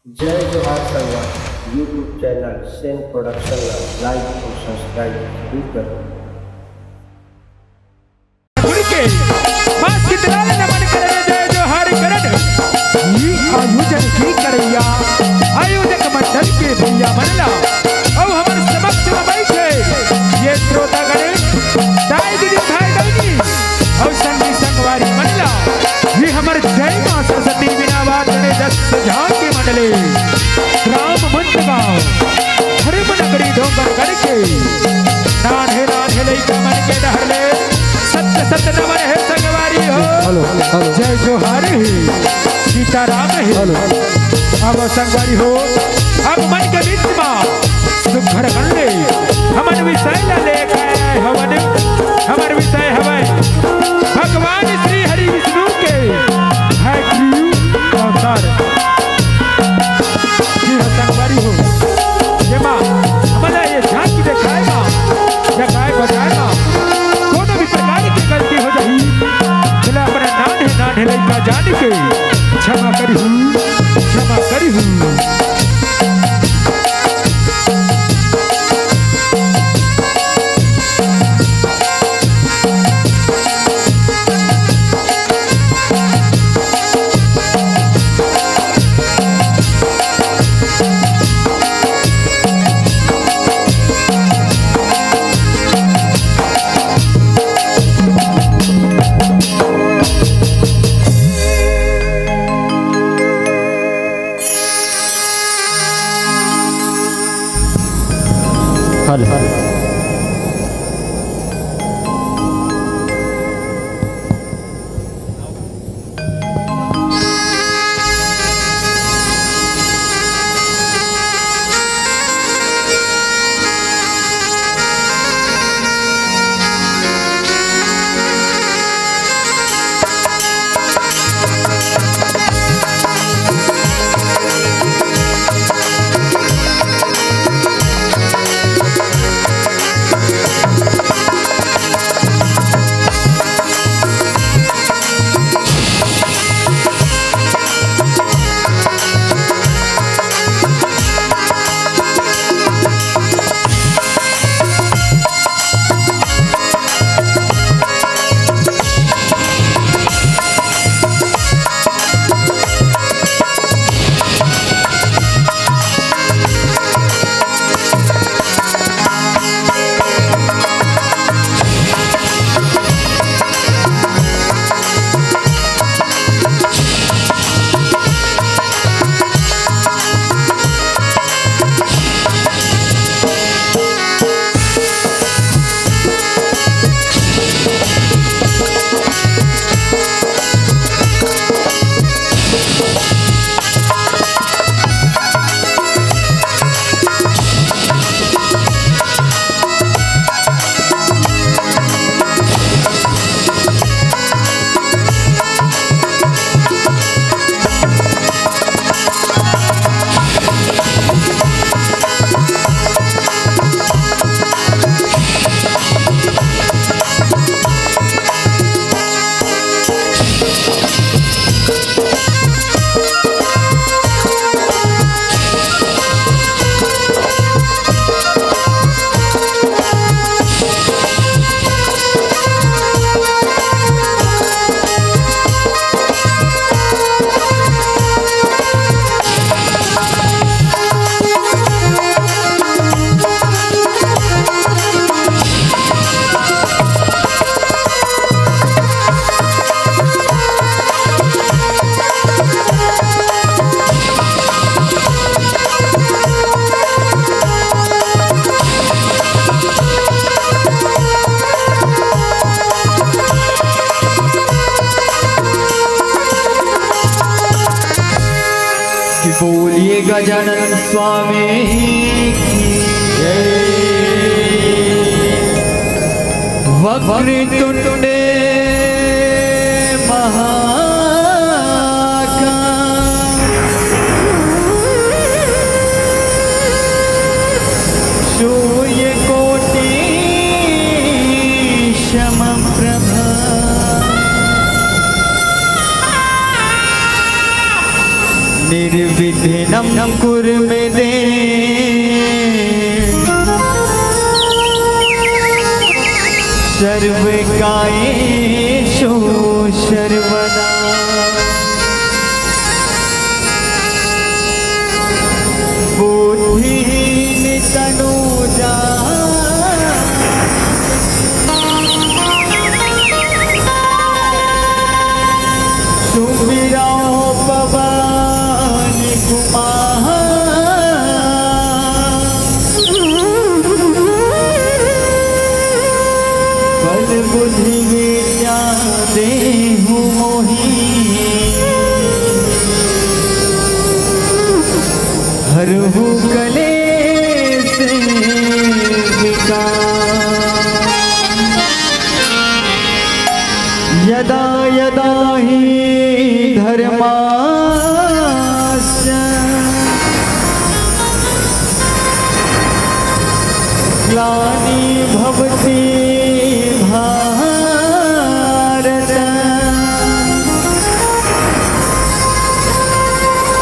जय जोहार Sangwan YouTube channel Sen production like और सब्सक्राइब जरूर करें। आयोजन की करैया आयोजक मंडल के भैया मनला और हमारे समक्ष में बैठे ये श्रोतागण दाई दीदी भाई बहनी और संगी संगवारी मनला ये हमारे जय मां सरस्वती बिनावाद ने 10 जहां की मंडली राम मंच गांव हरिम नगरी डोंगरगढ़ के नान्हे लइका मन के डहले सत्य नमन है संगवारी हो जय जोहार सीताराम है अब संगवारी हो अब मन के बीच में सुखर गणले हमन विषय ला लेके आए हवन हमर विषय हवे भगवान श्री हरि विष्णु के है क्रियु अवतार जी संगवारी हो ये मां हमारा ये झांकी दिखाएगा जगाए बजाएगा कोनो भी प्रकार की गलती हो जाही चला अपना नान लइका जान के क्षमा करी बोलिए गजानन स्वामी की जय। वक्रतुंड महाकाय सूर्यकोटि समप्रभा निर्विघ्न जन्म कुर्म दे सर्व कायेषु सर्वदा बुद्धिहीन तनुजा सुमिरो पवन कुमार बल बुद्धि विद्या देहु मोहि हरहु कलेश विकार यदा यदा हि धर्मास्य ग्लानि भवति भारत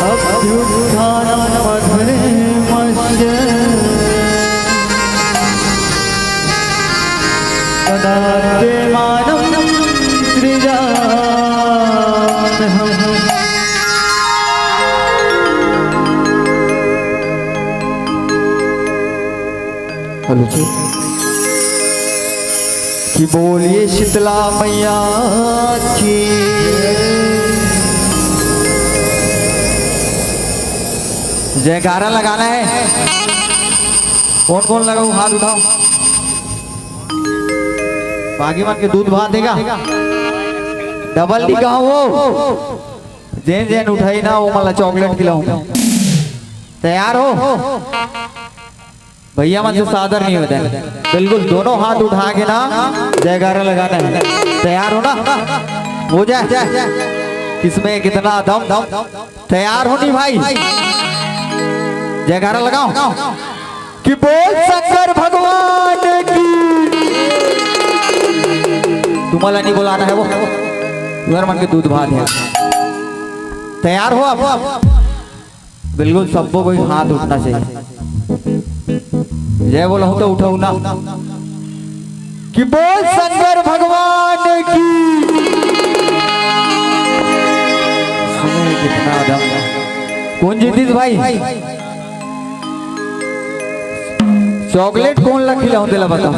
अभ्युत्थानमधर्मस्य तदात्मानं सृजाम्यहम्। हेलो जी कि बोलिए शीतला मैया की जयकारा लगाना है। कौन कौन लगाओ हाथ उठाओ। बाकी मत के दूध भात देगा डबल डी कहा वो जैन जैन उठाई ना वो मला चॉकलेट खिलाऊंगा। तैयार हो भैया मत से सादर नहीं होता है। बिल्कुल दोनों हाथ उठा के ना जयकारा लगाना है। तैयार हो ना हो जाए किसमें कितना दम तैयार हो नहीं भाई जयकारा लगाओ कि बोल शंकर भगवान की। तुम्हारा नहीं बोलाना है वो तुम्हारे मन के दूध भात है। तैयार हो आप बिल्कुल सबको कोई हाथ उठना चाहिए। जय बोला हूं तो उठाऊ ना कि बोल शंकर भगवान की। सुने कितना दम। कौन जीती भाई चॉकलेट कौन ला खिलाऊं दिला बताओ।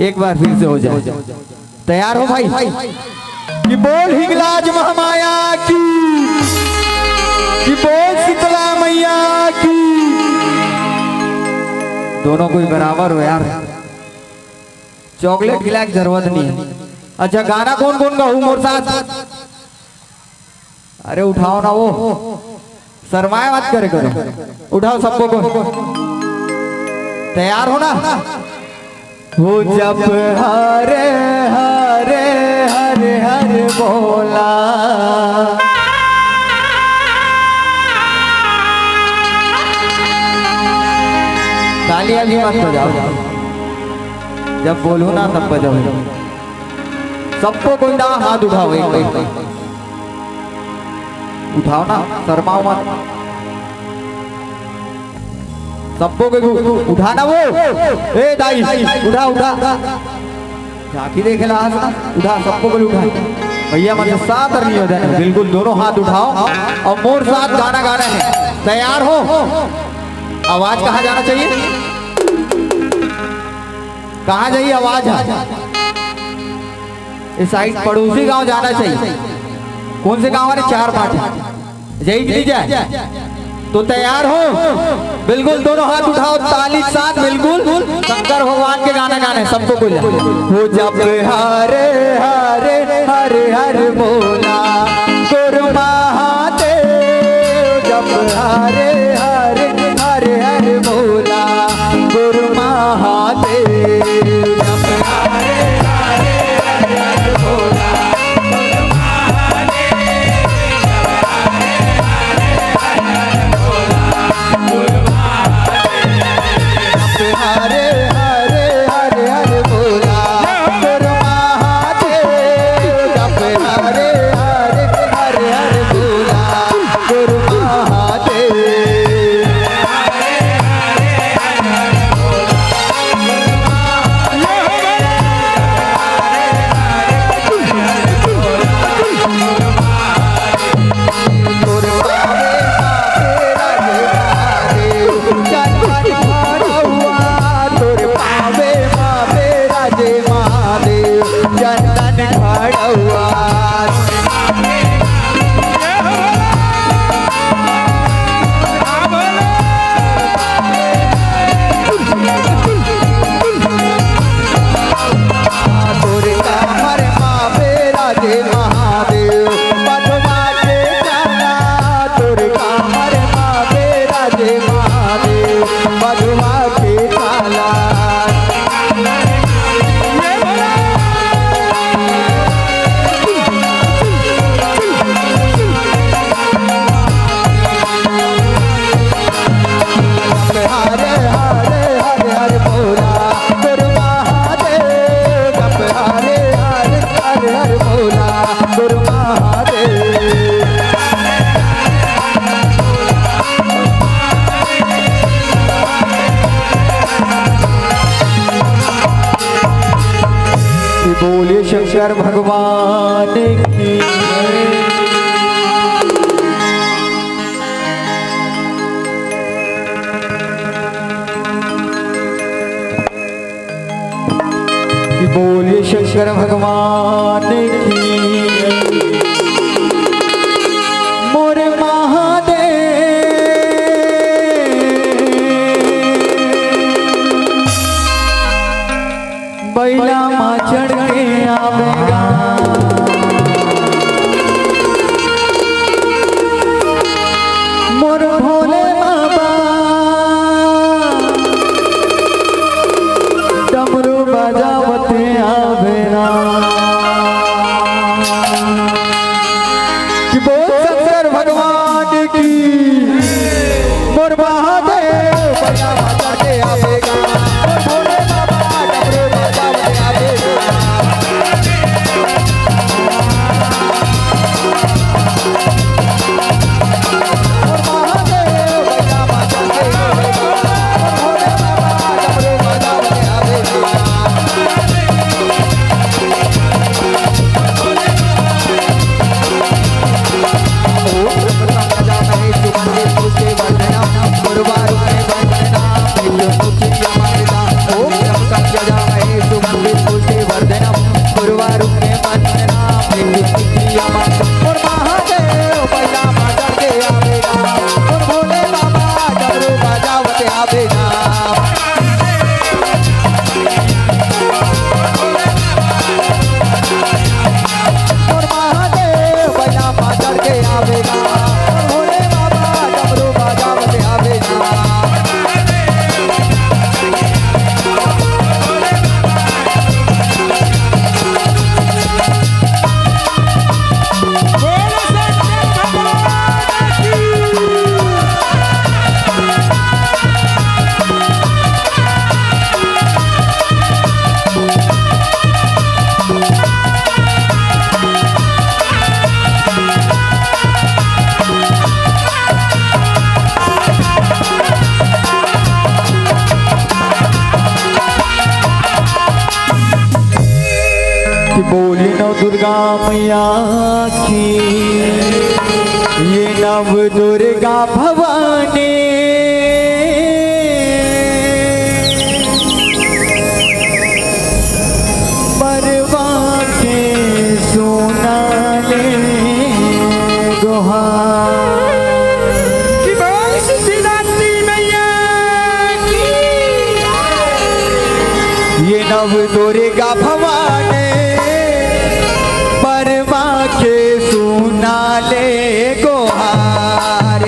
एक बार फिर से हो जाए। तैयार हो भाई कि बोल हिंगलाज महामाया की कि बोल शीतला मैया की। दोनों कोई बराबर हो यार। चॉकलेट खिलाने की जरूरत नहीं है। अच्छा गाना कौन कौन गाऊं मोर साथ। अरे उठाओ ना वो शर्माए मत करे करो उठाओ सबको को। तैयार हो ना हो जब हरे हरे हरे हरे बोला तालियां भी मत बजाओ। जब बोलूं ना तब बजाओ। सबको कोई ना हाथ उठाओ एक उठाओ ना शर्माओ मत। सबको उठाना वो ए दाई उठा उठा झांकी देखे ना उठा सबको बोल उठा। भैया मतलब साथ नहीं होता है। बिल्कुल दोनों हाथ उठाओ और मोर साथ गाना गाना है। तैयार हो आवाज कहाँ जाना चाहिए कहाँ जाइए आवाज इस साइड पड़ोसी गांव जाना चाहिए। कौन से गांव वाले 4-5 यही नहीं जाए तो तैयार हो बिल्कुल दोनों हाथ उठाओ ताली के साथ। बिल्कुल शंकर भगवान के गाना गाने सबको बोल हो जब हरे हरे हरे हरे बोला गुरु महादेव। जब हरे हरे हरे हरे बोला गुरु महादेव। जब हरे हरे हरे हरे बोला हरे हरे हरे हरे बोला गुरु महादेव। जप हरे हरे हरे हरे शंकर भगवान की बोलिए शंकर भगवान की मोरे महादेव बैला माँ चढ़ के आवेगा मोर भोले बाबा डमरू बजावते आवेगा कि बोल शंकर भगवान की मोर महादेव बैला माँ चढ़ के आवेगा मोर भोले बाबा डमरू बजावते आवेगा बोली नव दुर्गा मैया की ये नव दुर्गा भवानी बरवा के सोना ले गुहार कि बोल सिद्धिदात्री मैया की ये नव दुर्गा भवानी बरवा के सोना ले गुहार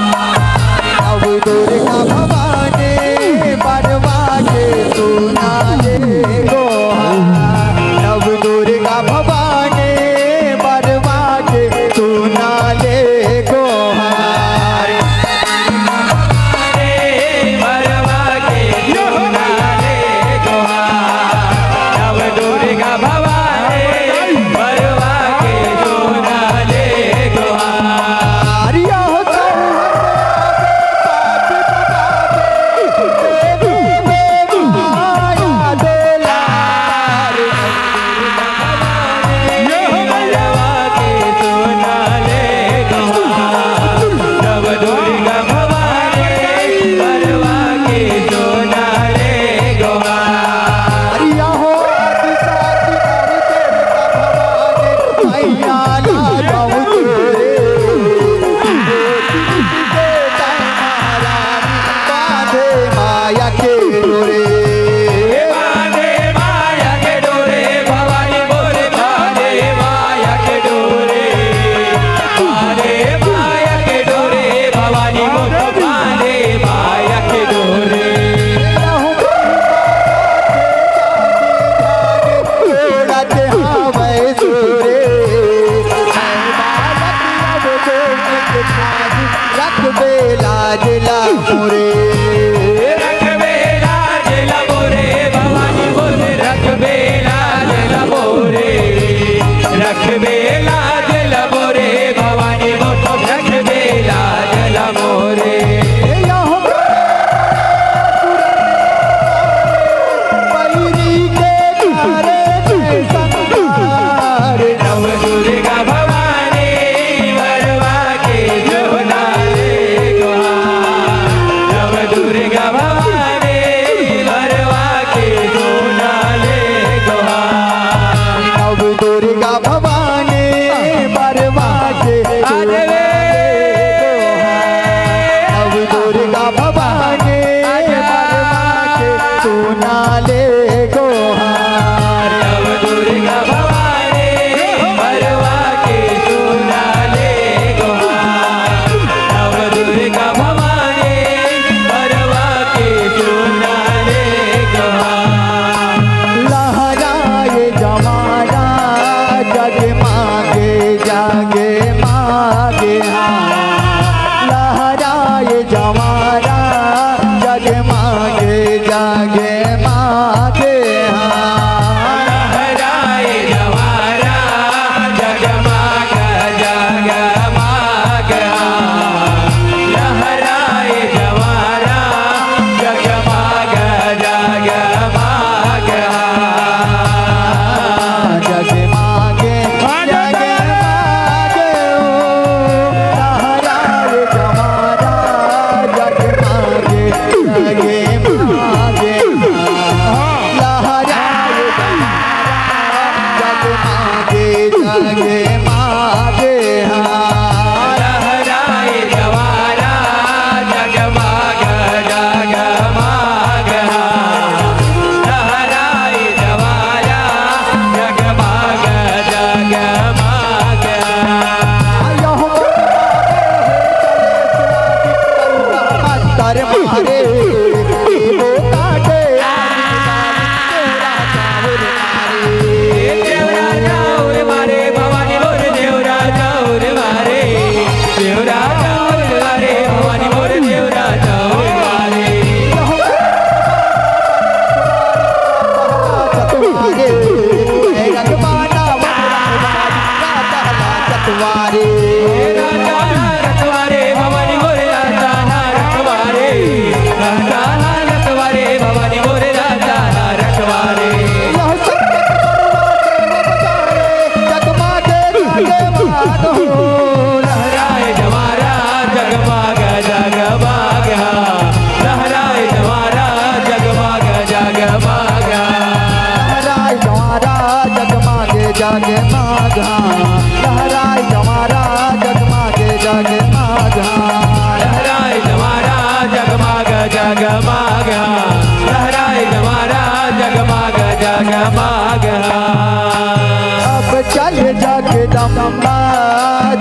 नव दुर्गा भवानी बरवा के सोना ले गुहार नव दुर्गा भवानी बरवा के सोना ले गुहार रख बेला जवारा जगमागे जागे मागे लहराए जवारा जगमग जगमग लहराए जवारा जगमग जगमग जगमागे जगमागे लहराए जवारा जगमागे जगमागे लहराए जगमागे जगमागे लहराए जवारा जगमग जगमग लहराए जवारा जगमग जगमग कर मारे वो काटे देवरा जाऊर मारे भवानी मोर देवरा जाऊर मारे देवरा जाऊर मारे भवानी मोर देवरा जाऊर मारे चतवारे राजा रखवारे भवानी मोर राजा रखवारे राजा रखवारे भवानी मोर राजा रखवारे लहराए जवारा जगमग जगमग लहराए जवारा जगमग जगमग लहराए जवारा जगमागे जगमागा लहराए जवारा जगमागे जगमागा लहराए जवारा जगमग जगमग लहराए जवारा जगमग जगमग अब चल जगदम्बा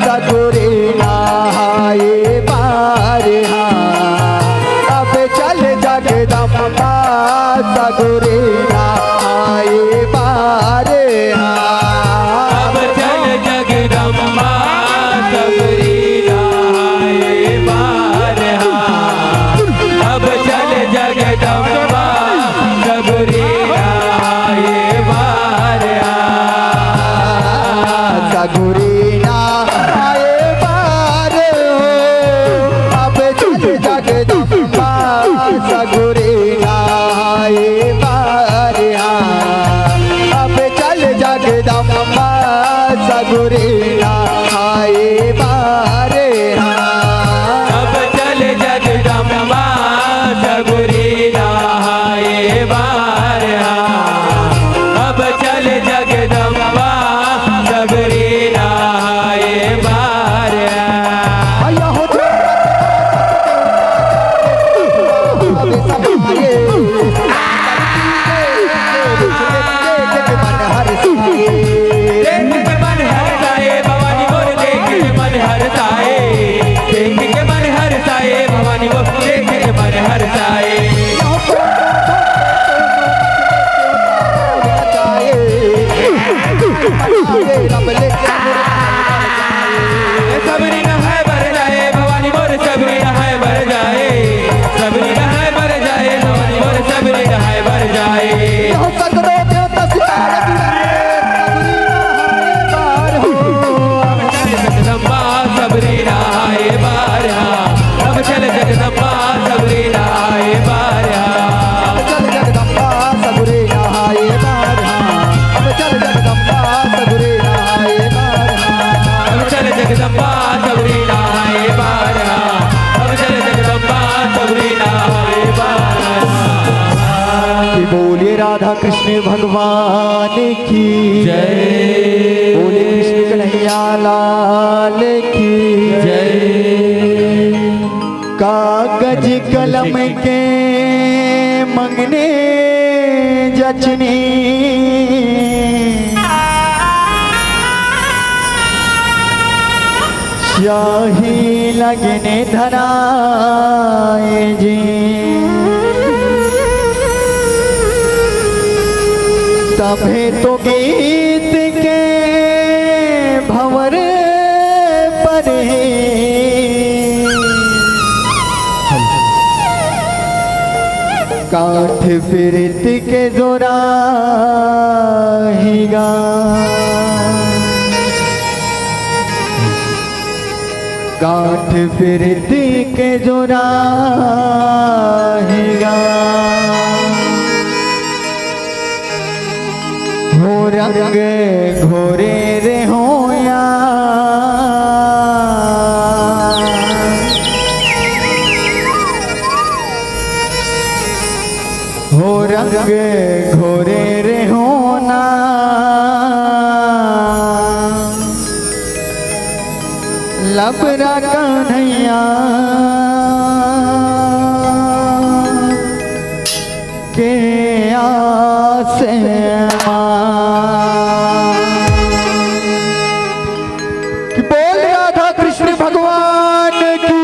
सगुरे नहाए बारे अब चल जगदम्बा सगुरे नहाए बारे अब चल जगदम्बा सबरी नहाए बार अब चल जगदम्बा सबरी नहाए बार सगुरे नहाए बारे अब चल जगदम्बा सगुरे नहाए बारे अब चल जगदम्बा सगुरे नहाए बारे अब चल जगदम्बा सबरी नहाए बार अब चल जगदम्बा सबरी नहाए बार देख के मन हरसाए भवानी मोर देख के मन हरसाए देख के मन हरसाए भवानी मोर देख के मन हरसाए सबरी नहाए भर जाए भवानी मोर सबरी नहाए भर जाए सबरी नहाए भर जाए भवानी मोर सबरी नहाए भर जाए जगदम्बा सबरी नहाए बार अब चल जगदम्बा सबरी नहाए बार चल जगदम्बा सगुरे नहाए बारा अब चल जगदम्बा सगुरे नहाए बारा अब चल जगदम्बा सबरी नहाए बार अब चल जगदम्बा सबरी नहाए बार कि बोलिए राधा कृष्ण भगवान की जय बोलिए कृष्ण कन्हैया लाल की जय कागज कलम के मंगने जचने स्याही लगने धराए जी तभे तो गीत के भंवर पर काठ फिरत के जोराहिगा काठ फिरत के जोराहिगा हो रंग घोरे रे होया हो रंग घोरे रे होना लबरा कन्हैया के आसे कि बोल राधा कृष्ण भगवान की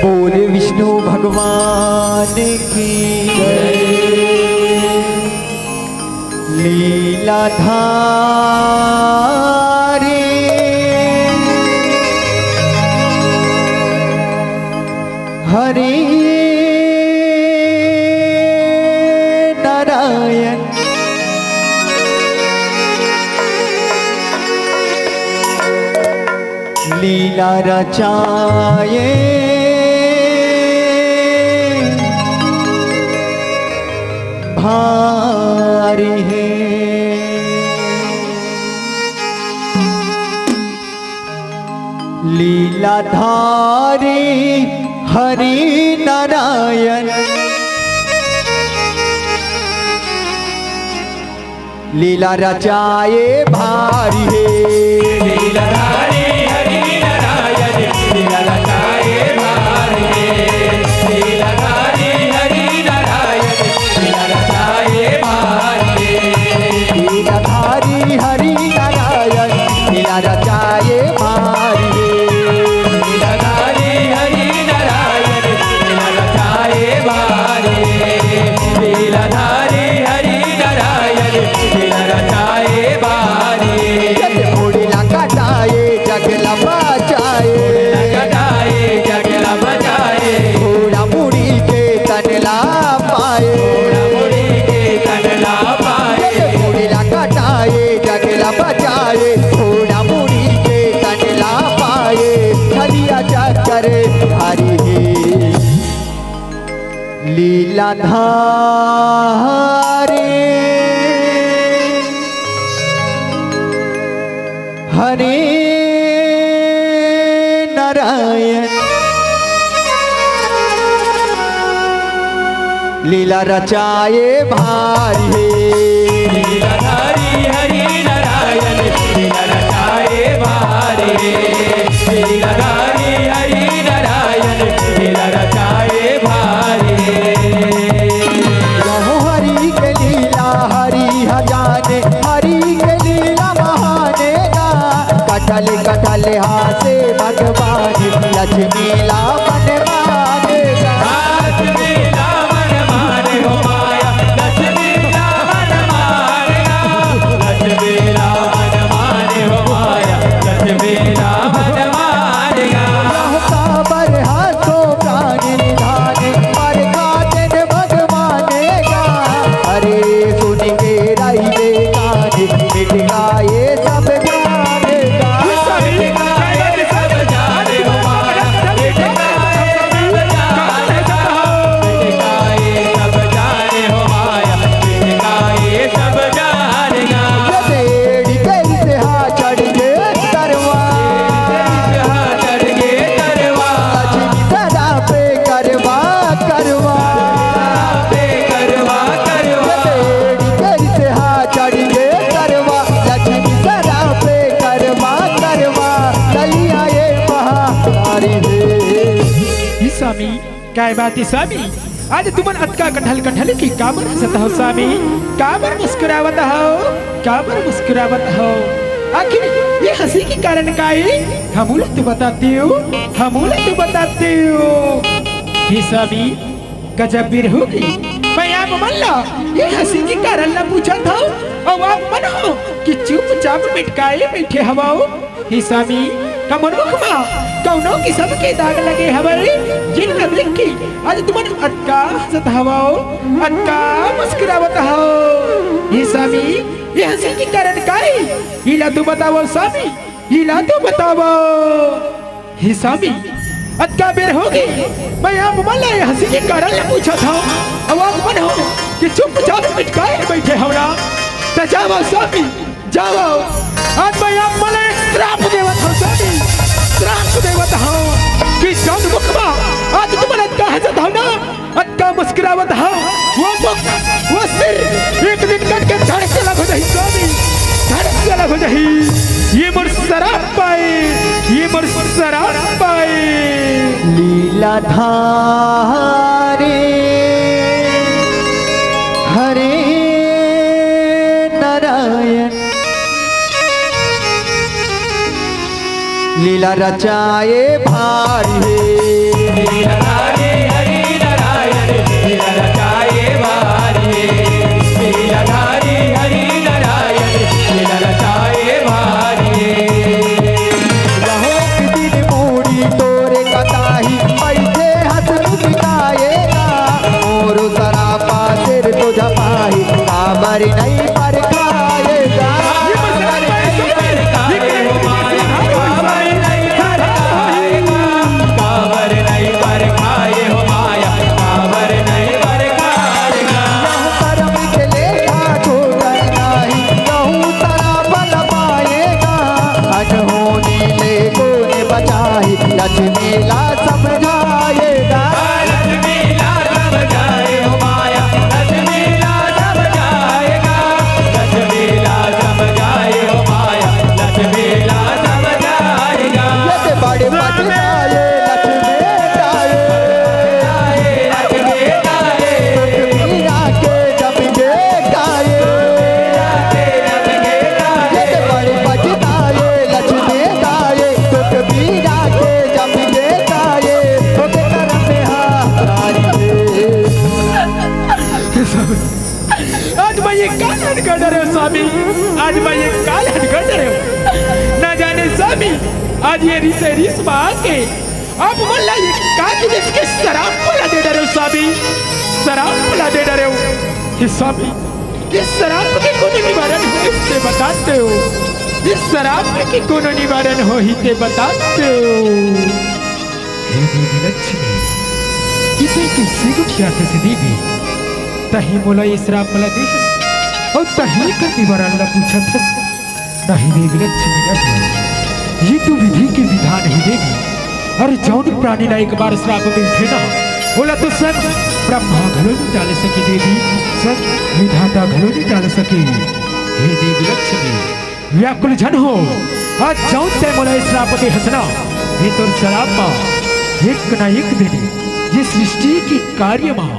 बोले विष्णु भगवान की लीलाधारी हरि नारायण लीला रचाए भारी है लीलाधारी हरि नारायण लीला रचाए भारी है लीलाधारी हरि नारायण लीला रचाए भारी है लीलाधारी हरि नारायण लीला रचाए भारी है लीलाधारी हरि नारायण लीला रचाए भारी है लीलाधारी हरि नारायण लीला रचाए भारी है लीलाधारी हरि नारायण लीला रचाए भारी है घोड़ीला कटाए जगला बचाए कटाए जगला बचाए घोड़ा मुड़ी के तनला पाए मुड़ी के तनला पाए घोड़ीला कटाए जगला बचाए घोड़ा मुड़ी के लीलाधारी हरे नारायण लीला रचाए भारी लीलाधारी हरि नारायण लीला रचाए भारी लीलाधारी हरि नारायण लीला रचाए भारी रहो हरि के लीला हरि हजाने हरि के लीला महाने गा कटल कटल हासे भगवान लक्ष्मी ला मन माने गा लक्ष्मी ला मन माने हो माया लक्ष्मी ला मन मानेगा लक्ष्मी ला मन माने हो माया लक्ष्मी ला मन मानेगा काबर हाथों प्राण निधाने पर काटन भगवाने गा हरे सुन के रही दे कान मिट गाए सब जाने गा सब जाने हो माया मिट गाए सब जाने सब जाने हो माया मिट गाए सब जानेगा तेरी कैसे हाथ चढ़ के करवा चढ़ के करवा लक्ष्मी सदा पे करवा करवा पे करवा करवा तेरी कैसे हाथ चढ़ के करवा लक्ष्मी सदा पे करवा करवा चलिया ये महारी है स्वामी काय बात है स्वामी आज तुमन अतका कठल कठल की काबर हसत हो स्वामी काबर मुस्कुरावत हो काबर मुस्कुरावत हो आखिर ये हंसी के कारण काय हमूल तो बताते हो हमूल तो बताते हो हे स्वामी गजब बीर होगी मैं आप मन लो ये हंसी के कारण ना पूछा था और आप मन हो कि चुपचाप मिटकाए बैठे हवाओ हे स्वामी कमनुखमा कौनो किस्म के दाग लगे हमारे जिन न देखी आज तुमन अटका हंसत हवाओ अटका मुस्कुरावत हो ये स्वामी ये हंसी के कारण काहे हीला तो बताओ स्वामी हीला तो बताओ हे स्वामी अटका बेर हो गई मैं आप मन ये हंसी के कारण न पूछा था अब आप मन हो कि चुपचाप मिटकाए बैठे हमरा तो जाओ स्वामी जाओ आज मैं आप मन श्राप देवत हो स्वामी श्राप देवत हो कि जौन मुखमा आज तुम्हारा अटका हंसत हो ना अटका मुस्कुरावत हो वो मुख वो सिर एक दिन कट के धड़क के लग हो जाही स्वामी धड़क के लग हो जाही ये मोर शराब पाए ये मोर शराब पाए लीलाधारी हरे नारायण लीला रचाए भारी लीलाधारी हरि नारायण लीला रचाए भारी लीलाधारी हरि नारायण लीला रचाए भारी रहो दिन मूड़ी तोरे कताही पैसे हंस बिताएगा मोर सरापा सिर तो झपाही काबर नहीं पर खाएगा काबर नहीं पर खाए हो माया काबर नहीं पर खाएगा कर्म के लेखा ठोकर नाही कहूँ तरा बल पाएगा अनहोनी ले को ने बचाई लक्ष्मी ला समझाएगा लक्ष्मी ला समझाए हो माया लक्ष्मी ला समझाएगा लक्ष्मी ला समझाए हो माया लक्ष्मी ला समझाएगा ये ते बड़े मजदाए लक्ष्मी जाए लक्ष्मी जाए मीरा के जब जे गाए ये ते बड़े मजदाए लक्ष्मी गाए तुक मीरा के जब जे गाए ओके करम में हारी आज मैं ये काल हटकर डरे हूँ स्वामी आज मैं ये काल हटकर डरे हूँ ना जाने स्वामी आज ये रिसे रिस में आके आप मल्ला ये काज जिसके शराब पिला दे डरे हो स्वामी शराब पिला दे डरे हो ये स्वामी इस शराब के कोनो निवारण हो इससे बताते हो इस शराब के कोनो निवारण हो ही ते बताते हो हे देवी लक्ष्मी किसी किसी को क्या कैसे देवी तही मोला ये श्राप मला दे और तही का निवार अल्लाह पूछा था नहीं देवी लक्ष्मी नहीं ये तो विधि के विधान ही देवी अरे जौन प्राणी ना एक बार श्राप में उठे ना बोला तो सर ब्रह्मा घलो नहीं डाल सके देवी सर विधाता घलो नहीं डाल सके हे देवी लक्ष्मी व्याकुल जन हो आज जौन ते मोला इस श्राप के हंसना ये तो शराब माँ एक ना एक दिन ये सृष्टि की कार्य माँ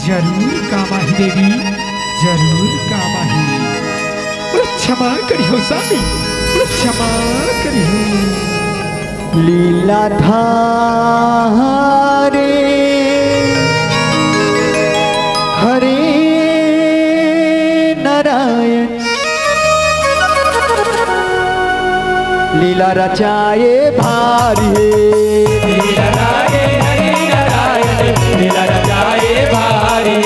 जरूर कामा ही देवी जरूर कामा ही बोले क्षमा करियो स्वामी बोले क्षमा करियो लीला धारे हरे नारायण लीला रचाए भारी लीला रागे हरि नारायण लीला रचाए भारी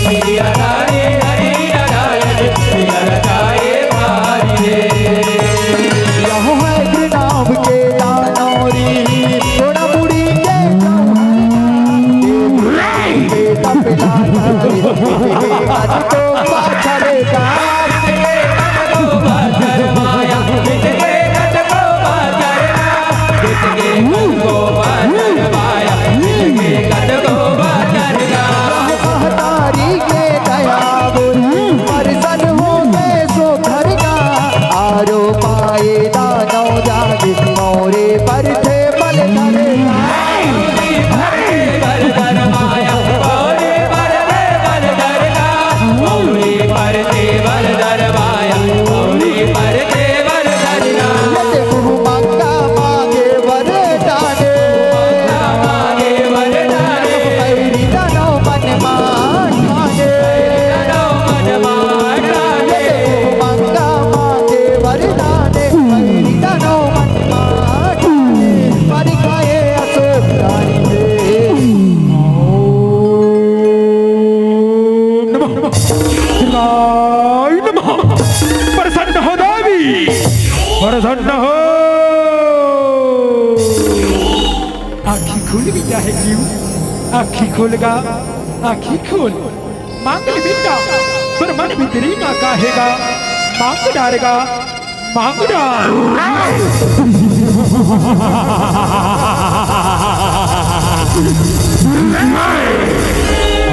लीला रागे हरि नारायण लीला रचाए भारी यहो है नाम के दानौरी थोड़ा मुड़ी के तपला आज तो पाछड़ेगा मोरे पर थे बल प्रसन्न हो आखी खुल भी चाहे क्यों आखी खोलगा आखी खोल मांग ले बेटा पर मन भीतरी मां काहेगा मांग डालेगा मांग डाल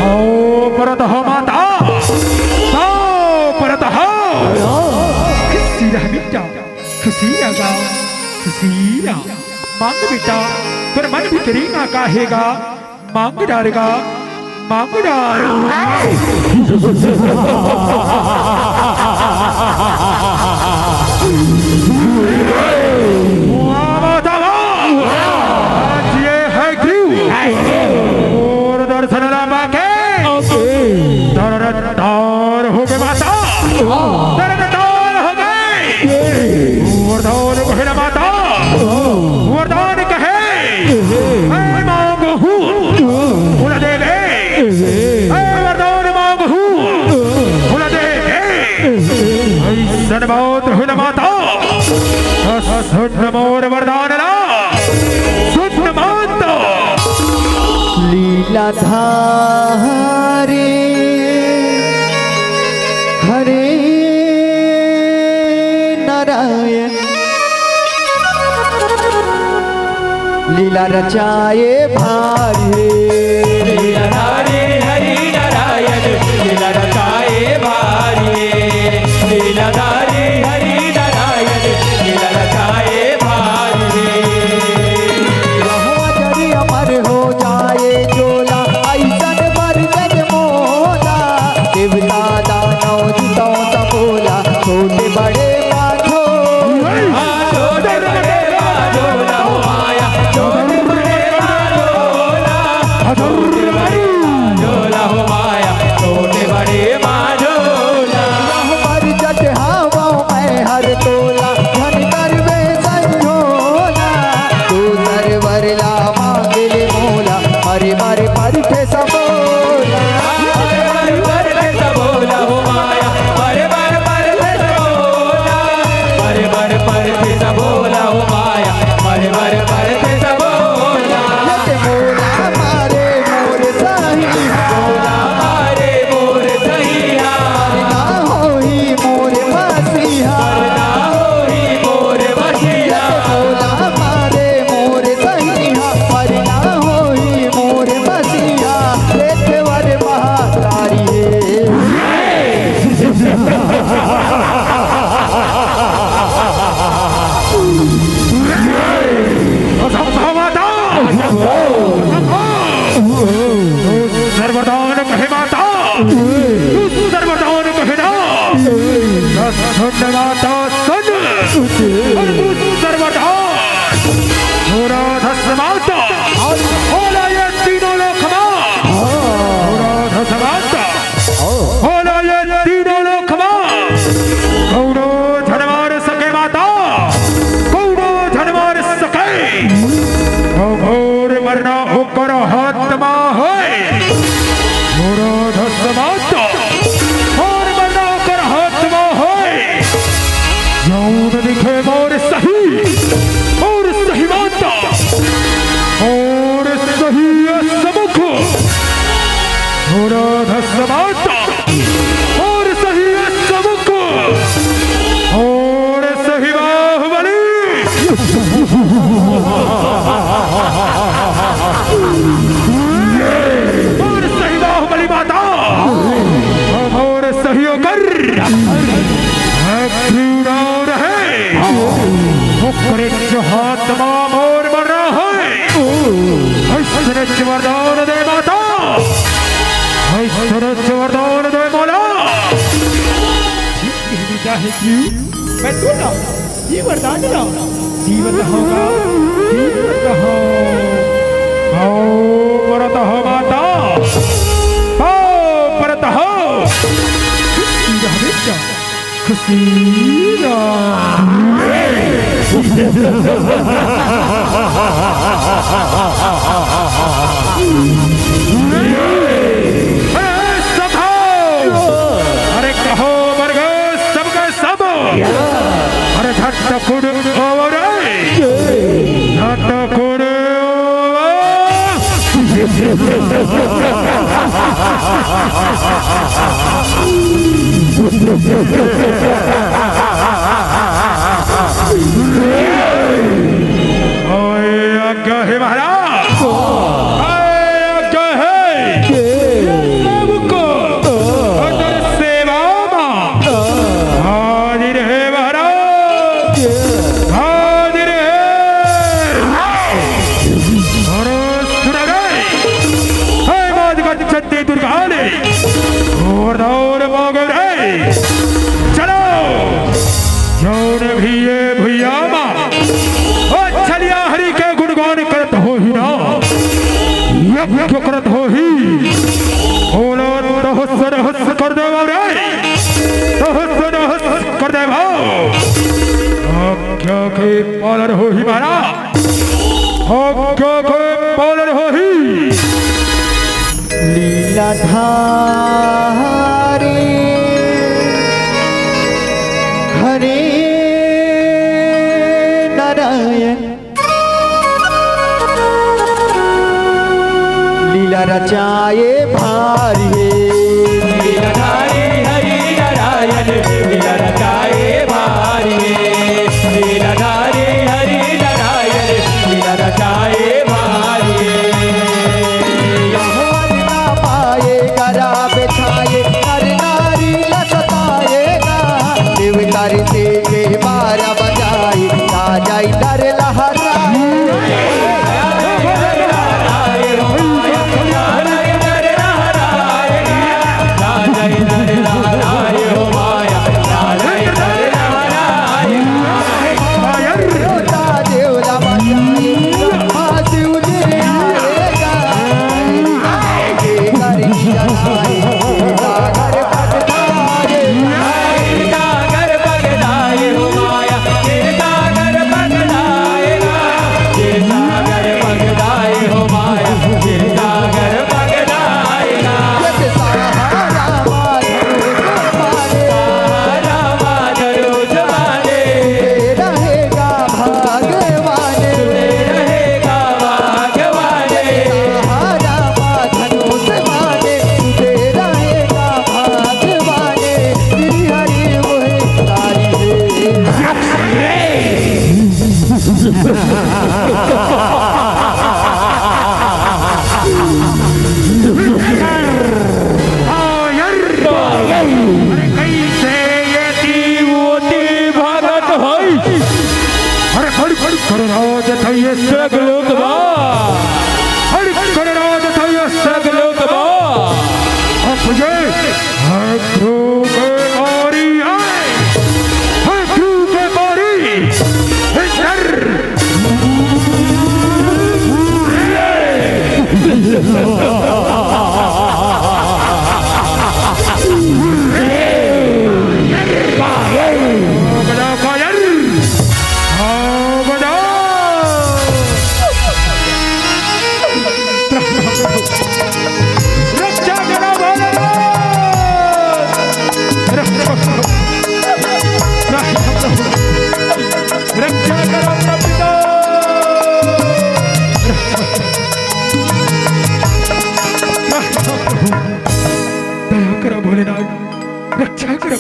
ओ परत हो माता ओ परत हो किसी रह बेटा खुशियागा खुशिया मांग बेटा पर मन भीतरी मां काहेगा मांग डालेगा मांग डाल आज ये है क्यों और दर्शन रामा के दरदार हो गए माता दरदार हो गए वरदान कहे ना माता वरदान कहे मैं मांगू हूँ उन्हें दे दे वरदान मांगू हूँ उन्हें दे दे ऐसा बहुत हो ना माता सुन मोर वरदान ला सुन माता लीला धारे हरे नारायण लीला रचाए भारी लीला धारे हरि नारायण लीला रचाए भारी लीला धारे हरि नारायण लीला रचाए भारी अमर हो जाए जोला ऐसन मर जग मोला देवता दानव जितों सबोला छोटे बड़े माधो छोटे बड़े माधोला माया छोटे बड़े माधोला छोटे बड़े समाता और सही सबको और सही बाहुबली और सही बाहुबली माता और सही होकर क्रीड़ार है मुकरे हाथ मोर मर रहा है ऐसे वरदान दे माता ऐसे वरदान दे मौला है क्यों मैं तो ना ये वरदान ना जीवन होगा जीवन हो आओ परत हो माता आओ परत हो खुशी अरे कहो वर्ग सबका सब अरे झटकुड़ ओवर झटकुड़ आज्ञा है महाराज आज्ञा है सबको सेवा हाजिर है महाराज हाजिर है और सुना गए मौज गच्छन्ति दुर्गाने और मोगरे चलो जौन भी ये भैया छलिया हरि के गुणगान करत हो ही ना यज्ञ करत हो ही बोलो रहस्य कर दे रहस्य कर दे आज्ञा के पालन हो ही मारा आज्ञा के पालन हो ही लीलाधारी हरे नारायण लीला रचाए भारी लीलाधारी हरि नारायण लीला रचाए भारी लीलाधारी हरि नारायण लीला रचाए भारी ना पाए करा बिछाए हर नारी लसताएगा देव करते के बारा बजाए राजा डर लहराए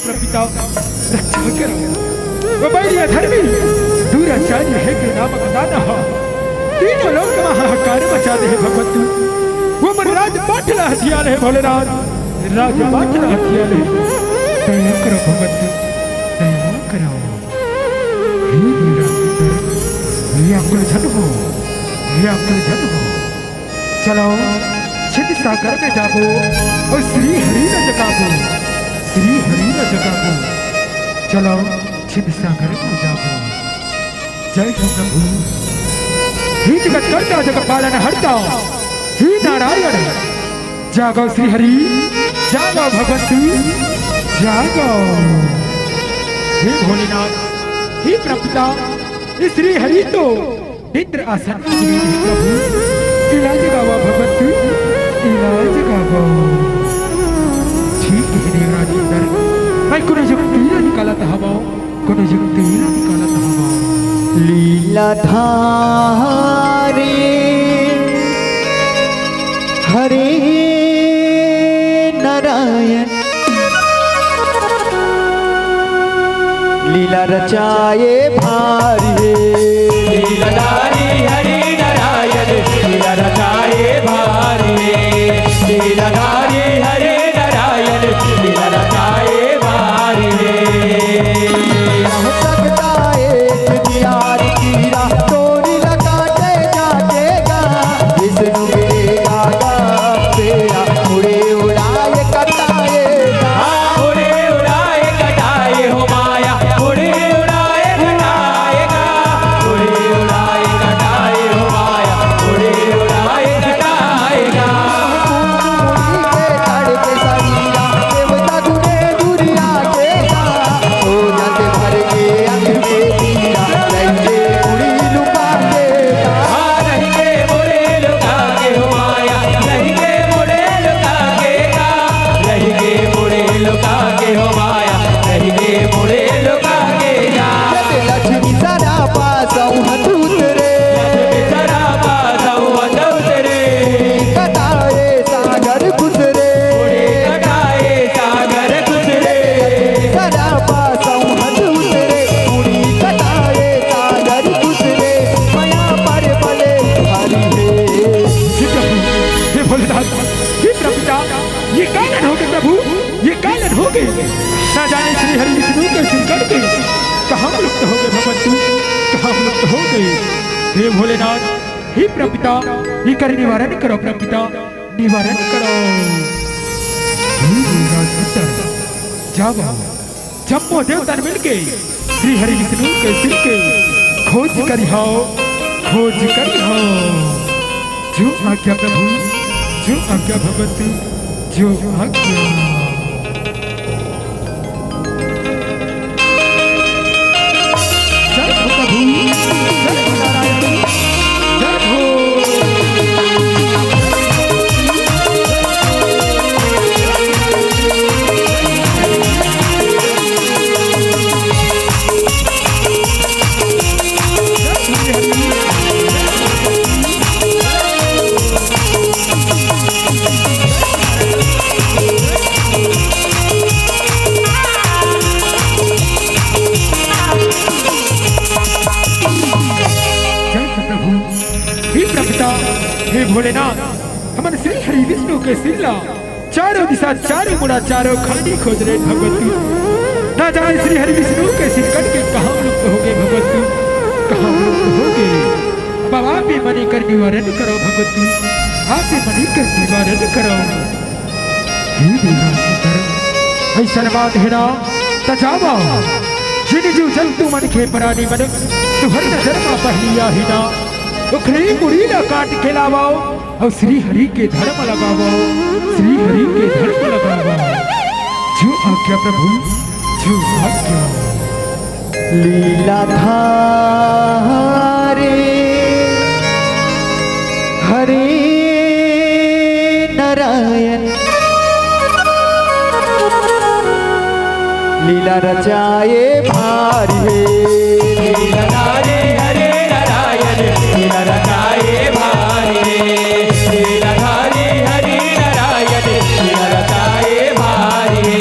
प्रपिता रक्षा करो। वो बैरिया धर्मी दूराचार्य है के नामक दाना तीनों लोग महाकार मचा दे भगवत। वो मन राज बाटला हथियार है भोलेनाथ, राज बाटला हथियार है। दया करो भगवत, दया करो। हे मेरा पुत्र, व्याकुल जन हो, व्याकुल जन हो। चलो छिद सागर में जाबो और श्री हरि न जगाबो, श्री हरि न जगाबो। चलो छिद सागर में जाबो। जय हो प्रभु। ही जगत करता जगत पालन हरता, ही नारायण। जागो श्री हरि, जागो भगवती, जागो। हे भोलेनाथ, हे प्रपिता, श्री हरि तो निद्र आसन प्रभु। इलाज गावा भगवत, इलाज गावा। ठीक है देवराज इंद्र, मैं कुछ युक्ति निकालता हवा, कुछ युक्ति निकालता हवा। लीलाधारी हरे नारायण, लीला रचाए भारी। लीलाधारी हरि नारायण, लीला रचाए भारी। लीलाधारी हरि नारायण, लीला रचाए भारी। सकता एक दियार कीरा तोरी लगाते जाएगा, विष्णु गिरेगा तेरा उड़े उड़ाए कटाएगा। उड़े उड़ाए कटाए हो माया, उड़े उड़ाए कटाएगा। उड़े उड़ाए कटाए हो माया, उड़े उड़ाए कटाएगा। तड़के सरीरा देवता गुने दुरिया केगा, ओ जग भर के अंग में दीरा लगे उड़ी लुका देगा। रहेंगे मुड़े लुका के हो माया, रहेंगे मुड़े लुका के का। रहेंगे मुड़े लुका के हो माया, रहेंगे मुड़े लुका के का। जब लक्ष्मी सरा पासौ हतूत रे, जरा पासौ हतूत रे, कटाए सागर खुसरे। कटाए सागर खुसरे। सरा पासौ हतूत रे, उड़ी कटाए सागर खुसरे। माया पर बले हरि हे। हे भोलेनाथ, हे प्रपिता, ये कालन हो गए प्रभु, ये कालन हो गए। ना जाने श्री हरि विष्णु के सिर कट के कहाँ लुप्त हो गए भगवत, कहाँ लुप्त हो गए। हे भोलेनाथ, हे प्रपिता, ये कर निवारण करो प्रपिता, निवारण करो। हे देवराज पुत्र, जाओ जम्मो देवता मिलके श्री हरि विष्णु के सिर के खोज करिहाओ, खोज करिहाओ। जो आज्ञा प्रभु, जो आज्ञा भगवती, जो आज्ञा। जय हो प्रभु, जय हो नारायण, जय हो। हे भोलेनाथ, हमारे श्री हरि विष्णु के सिल्ला चारों दिशा चारों मुड़ा चारों खानी खोज रहे भगवती। ना जाने श्री हरि विष्णु के सिर कट के कहाँ लुप्त हो गए भगवती, कहाँ लुप्त हो गए। बाबा भी मनी कर निवारण करो भगवती, आप भी मनी कर निवारण करो। हे देवराज ऐसा बात है ना तजावा जिन जीव जंतु मन के प्राणी मन तुहर नजर में पहलिया ही ना उखली मुड़ीला काट के लावाओ और श्री हरि के धर्म लगाओ, श्री हरि के धर्म लगाओ। जो आज्ञा प्रभु, जो आज्ञा। लीलाधारे हरे नारायण, लीला रचाए भारी। लीलाधारी हरे नारायण, लीला रचाए भारी। लीलाधारी हरि नारायण, लीला रचाए भारी।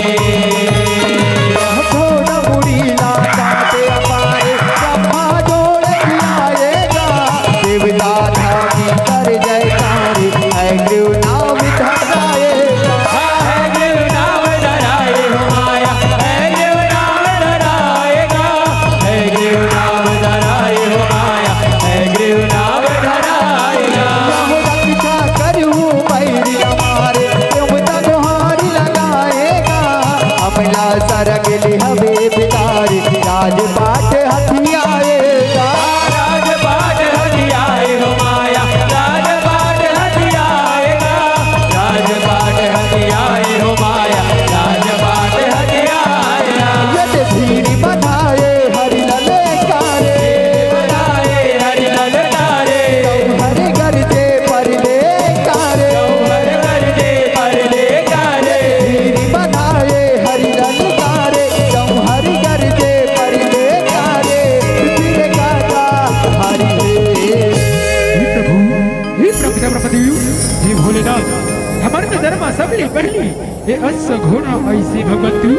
बरली ये अस घोड़ा ऐसे भगवंतु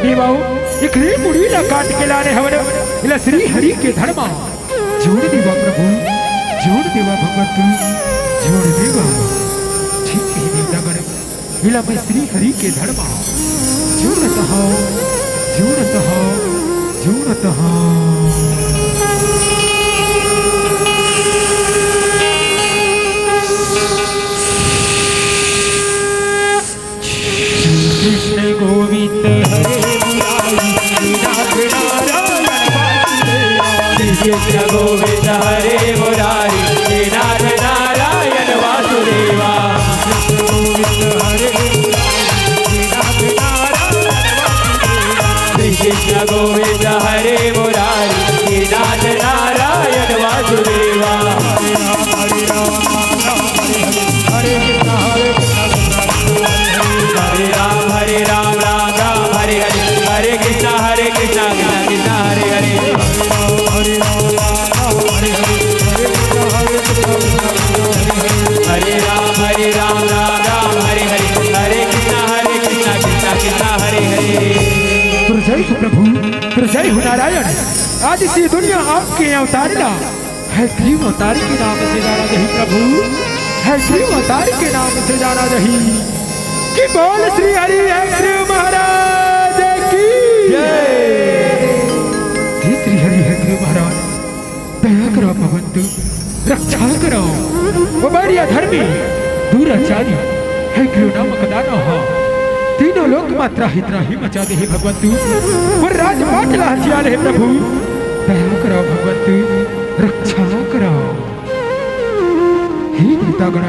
देवाओ इखरे मुड़ीला काट के लाने हवन इला श्री हरि के धर्मा जोड़ देवा प्रभु जोड़ देवा भगवंतु जोड़ देवा ठीक ही देवता गण इला मैं श्री हरि के धर्मा जोड़त हो जोड़त हो जोड़त हो कृष्ण गोविंद हरे मुरारी नाथ नारायण कृष्ण गोविंद हरे मुरारी नाथ नारायण वासुदेवा कृष्ण गोविंद हरे मुरारी नाथ नारायण वासुदेवा हरे राम राम राम हरे हरे हरे कृष्णा कृष्णा कृष्णा हरे हरे हरे राम राम हरे हरे हरे कृष्णा कृष्णा कृष्णा हरे हरे। जय हो प्रभु जय हो नारायण आज से दुनिया आपके अवतारिला है क्यों अवतार के नाम से जाना रही प्रभु है क्यों अवतार के नाम से जाना रही कि बोल श्री हरि हरि महाराज की जय। श्री हरि हरि महाराज दया करो भगवंतु रक्षा करो वो बढ़िया धर्मी दूराचारी है क्यों नामक दानो हो तीनों लोक मात्रा हितना ही मचा दे हे भगवंतु और राजपाट लाचिया रहे प्रभु दया करो भगवंतु रक्षा करो हे गीतागण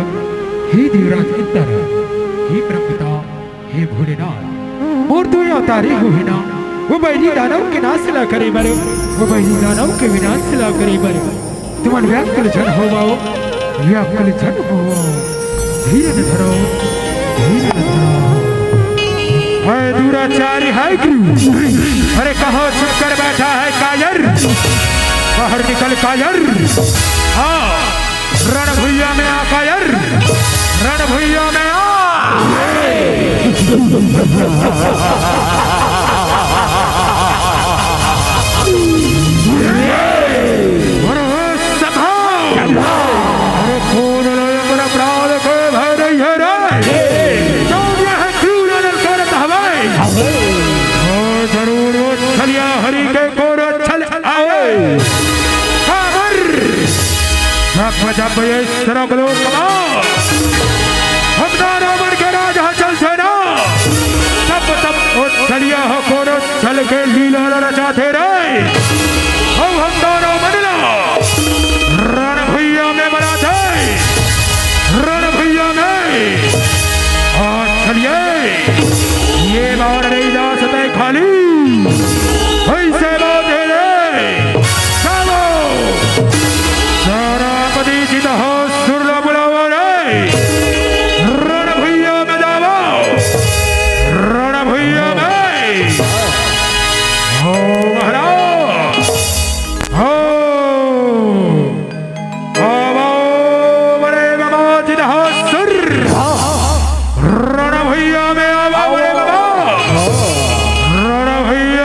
हे देवराज इंद्र हे ब्रह्मपिता हे भोलेनाथ और दो अवतारे हो ही ना वो बैरी दानव के नाश ला करे बर वो बैरी दानव के विनाश ला करे बर तुमन व्याकुल जन हो बाओ व्याकुल जन हो धीरे धरो है दूराचारी है गुरु अरे कहो छुप कर बैठा है कायर बाहर निकल कायर हाँ रण भुइया में आ कायर रण भुइया में आ हरि के कोर छल आए जब ये सरक लो कमा हमदार अमर के राज चल सेना तब छलिया हो कोर छल के लीला रचाते रहे हम दोनों मनला रण भैया में बना थे रण भैया में छलिए ये बार नहीं जा सकते खाली ऐसे बातें रे चलो सारापति चित हो सुर बुलावा रे रण भैया में जाओ रण भैया में हो महाराज हो आओ बड़े बाबा चित हो सुर रण भैया में आओ बड़े बाबा रण भैया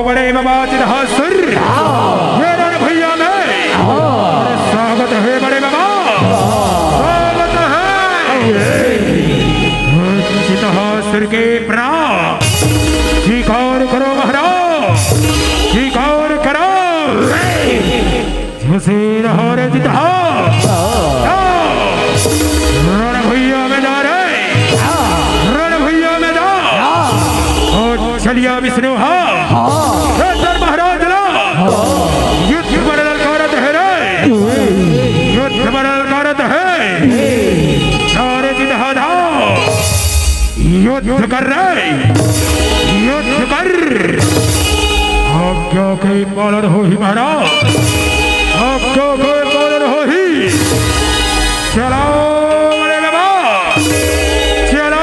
बड़े बाबा चिन्हासुर ये रण भैया में स्वागत है बड़े बाबा स्वागत है चिन्हासुर के प्राण स्वीकार करो महाराज स्वीकार करो खुशी रहो रे जिता रण भैया में जा रे रण भैया में जा और चलिया विष्णु महाराज युद्ध बदल करत है रे युद्ध बदल करत है सारे जिधा युद्ध कर रहे युद्ध कर आज्ञा के पालन हो ही महाराज आज्ञा के पालन हो ही चलो बड़े बाबा चलो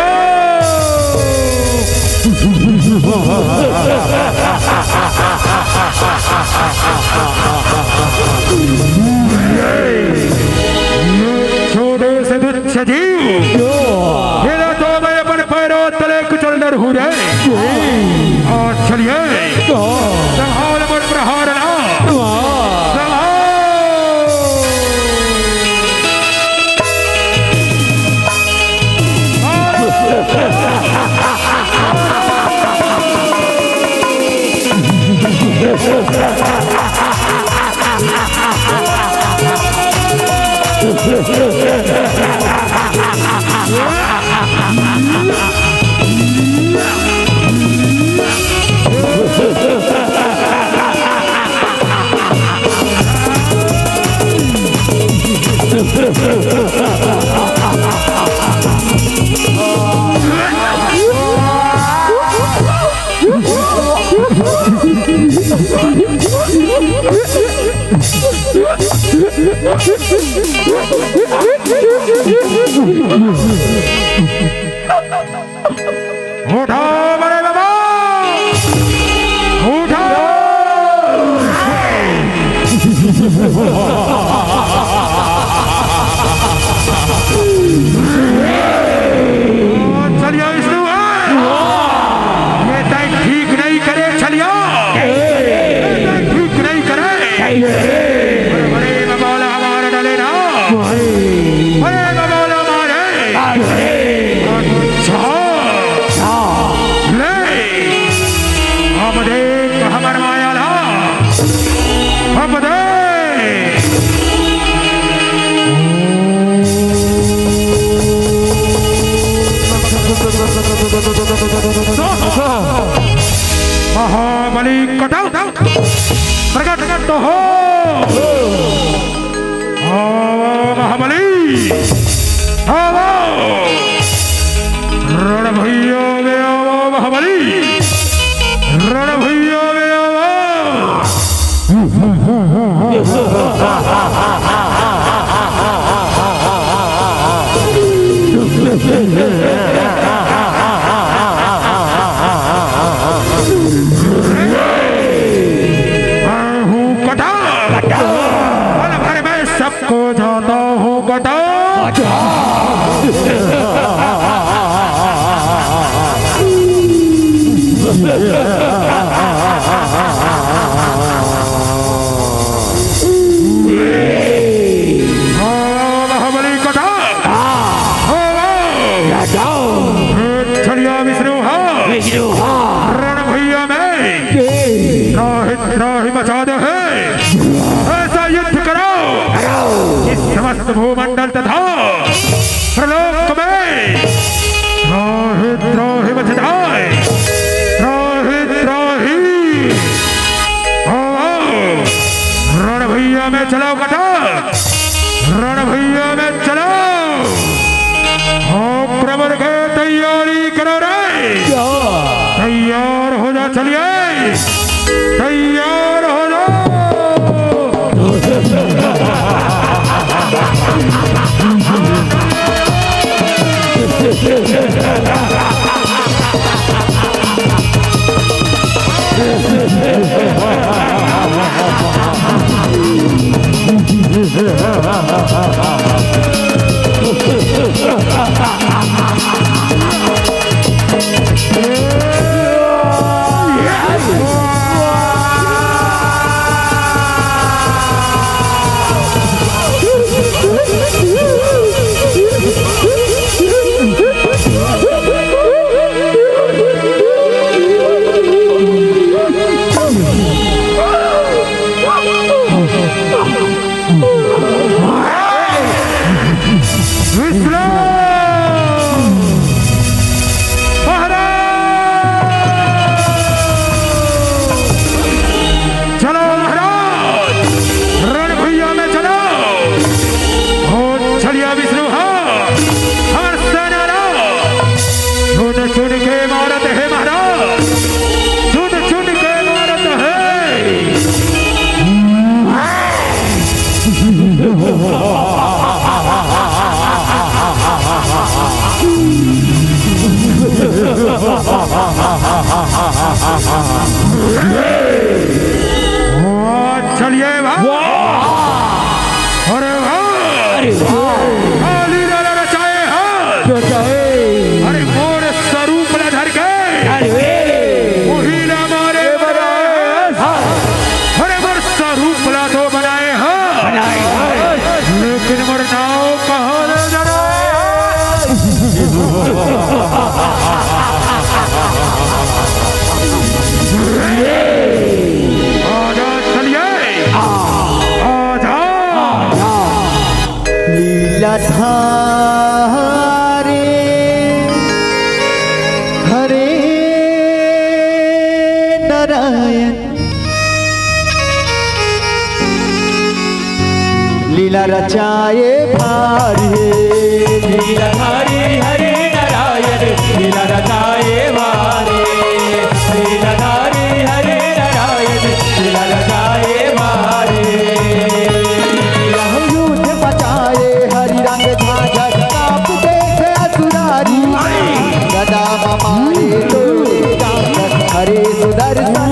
छोटे से तुच्छ जीव हो जाए और चलिए संभाल मन प्रहार उठा बड़े बाबा उठा चलिए विष्णु ये तय ठीक नहीं करे चलिए ठीक नहीं करे बड़े बाबा हमारे डले ना बड़े बाबा हमारे अब देख हमर माया ला अब महाबली कटाओ प्रकट तो हो महाबली रण भैया में आओ महाबली रण भैया में हूँ कटा पल भर में सबको जाता हूँ कटा महाबली कटा चलिया विष्णु रण भैया में त्राहि मचा दो है ऐसा युद्ध करो इस समस्त भूमंडल तथा प्रलोक में त्राहि मच जाए त्राहि रण भैया में चलो कटा रण भैया में चलो प्रवर के तैयारी करो रे तैयार हो जा चलिए तैयार हो जा चलिए अरे लीला रचाए अरे मोर स्वरूप ला धर के वही ना मारे अरे मोर स्वरूप ला तो बनाए लेकिन मोर नाव कहाँ ले आजा चलिए आजा लीलाधारे हरे नारायण लीला रचाए भारे लीलाधारी हरि नारायण लीला रचाए वारे लीलाधारी हरि नारायण लीला रचाए वारे युद्ध बचाए हरि रंग झाझर काप देखे असुरारी गदा मारे तो हरे सुदर्शन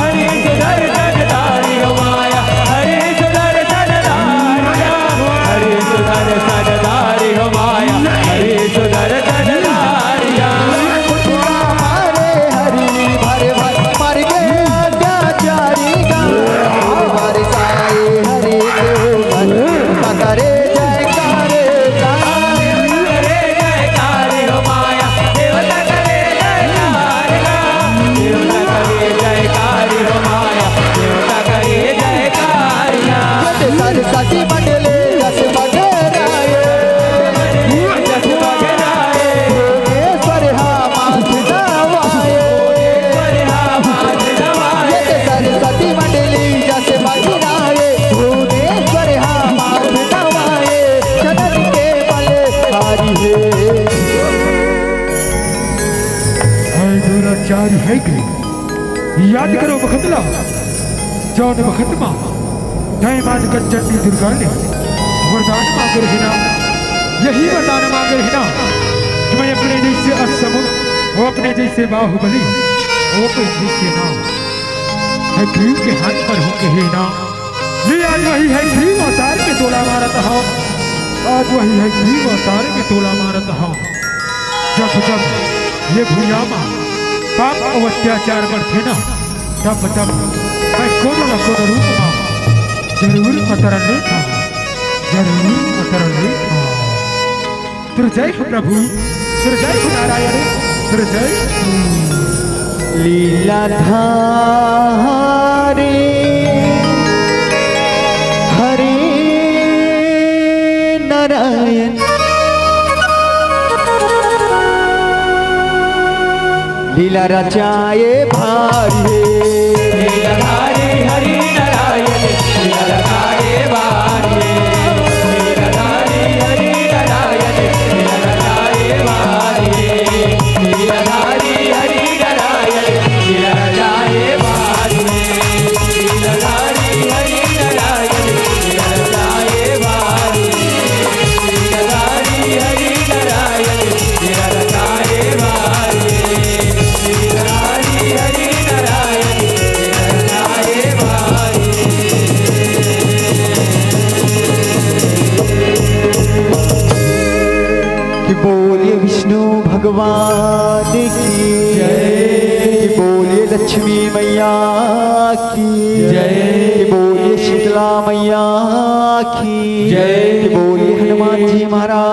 हरि सुदर्शन धारी हो माया हरि सुदर्शन धारी हरि सुदर्शन धारी हो माया हरि सुदर्शन धारिया मारे हरि भरे भर मर गए अत्याचारी गार साए हरि करे जयकारे करे जयकारी हो माया देवता करे जयकारी देवता करे जयकारी हो माया देवता करे जयकारिया सरस्वती मंडले जस बगराए जस बगराए भुवनेश्वर माथ नवाए माथ नवाए सरस्वती मंडली जस बगराए भुवनेश्वर माथ नवाए चरण के बल हारी है दुराचारी है कि याद करो बखतला जौन बखतमा जय मात गज्जती दुर्गा ने वरदान मांगे रहना यही वरदान मांगे रहना कि मैं अपने जैसे असमुख वो अपने जैसे बाहुबली वो अपने जैसे नाम है ग्रीव के हाथ पर हो के ही ना ये आज वही है ग्रीव अवतार के तोला मारत हो आज वही है ग्रीव अवतार के तोला मारत हो जब जब ये भूयामा पाप और अत्याचार बढ़ते ना तब तब मैं कोनो न कोनो रूप में जरूर अवतरण था जरूर अवतरण था तुर जय हो प्रभु तुर जय हो नारायण तुर जय लीलाधारे हरे नारायण लीला रचाए भारे लीलाधारी हरि नारायण लीला रचाए वारे लीलाधारी हरि नारायण लीला रचाए वारे लीलाधारी हरि नारायण लीला रचाए वारे लीलाधारी हरि नारायण लीला रचाए वारे लीलाधारी हरि नारायण लीला रचाए वारे लीलाधारी हरि नारायण लीला रचाए वारे कि बोलिए विष्णु भगवान की कि बोलिए लक्ष्मी मैया की कि बोलिए शीतला मैया की कि बोलिए हनुमान जी महाराज